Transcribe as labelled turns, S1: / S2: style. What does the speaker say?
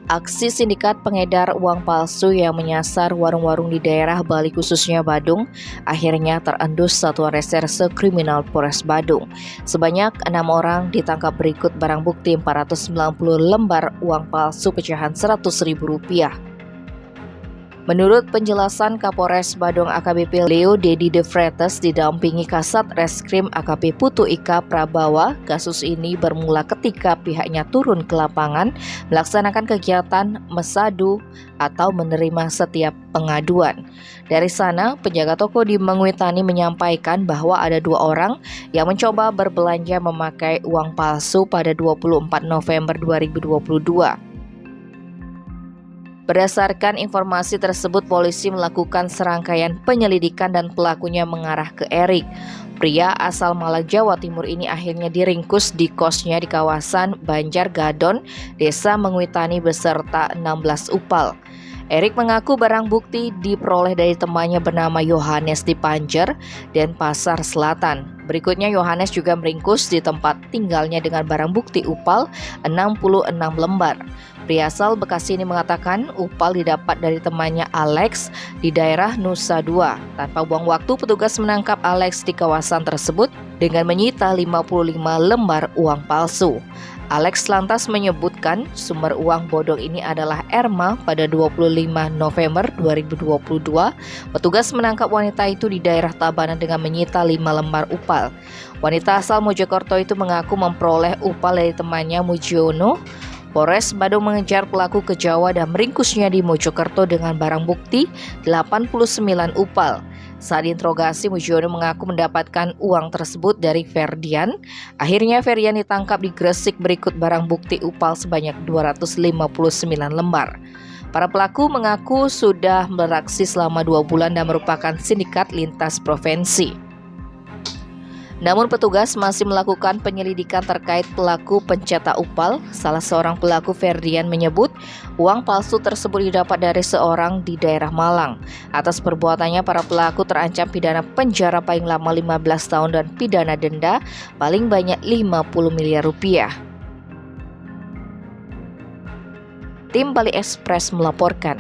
S1: Aksi sindikat pengedar uang palsu yang menyasar warung-warung di daerah Bali khususnya Badung akhirnya terendus Satuan Reserse Kriminal Polres Badung. Sebanyak 6 orang ditangkap berikut barang bukti 490 lembar uang palsu pecahan Rp100.000. Menurut penjelasan Kapolres Badung AKBP Leo Dedi De Vretes didampingi Kasat Reskrim AKP Putu Ika Prabawa, kasus ini bermula ketika pihaknya turun ke lapangan melaksanakan kegiatan mesadu atau menerima setiap pengaduan. Dari sana, penjaga toko di Mengwitani menyampaikan bahwa ada 2 orang yang mencoba berbelanja memakai uang palsu pada 24 November 2022. Berdasarkan informasi tersebut, polisi melakukan serangkaian penyelidikan dan pelakunya mengarah ke Erik. Pria asal Malang, Jawa Timur ini akhirnya diringkus di kosnya di kawasan Banjar Gadon, Desa Mengwitani beserta 16 upal. Erik mengaku barang bukti diperoleh dari temannya bernama Yohanes di Panjer dan Pasar Selatan. Berikutnya Yohanes juga meringkus di tempat tinggalnya dengan barang bukti upal 66 lembar. Pria asal Bekasi ini mengatakan upal didapat dari temannya Alex di daerah Nusa Dua. Tanpa buang waktu, petugas menangkap Alex di kawasan tersebut dengan menyita 55 lembar uang palsu. Alex lantas menyebutkan sumber uang bodong ini adalah Erma. Pada 25 November 2022, petugas menangkap wanita itu di daerah Tabanan dengan menyita 5 lembar upal. Wanita asal Mojokerto itu mengaku memperoleh upal dari temannya Mujiono. Polres Badung mengejar pelaku ke Jawa dan meringkusnya di Mojokerto dengan barang bukti 89 upal. Saat diinterogasi, Mujiono mengaku mendapatkan uang tersebut dari Ferdian. Akhirnya Ferdian ditangkap di Gresik berikut barang bukti upal sebanyak 259 lembar. Para pelaku mengaku sudah beraksi selama 2 bulan dan merupakan sindikat lintas provinsi. Namun petugas masih melakukan penyelidikan terkait pelaku pencetak upal. Salah seorang pelaku, Ferdian, menyebut uang palsu tersebut didapat dari seorang di daerah Malang. Atas perbuatannya, para pelaku terancam pidana penjara paling lama 15 tahun dan pidana denda paling banyak 50 miliar rupiah. Tim Bali Express melaporkan.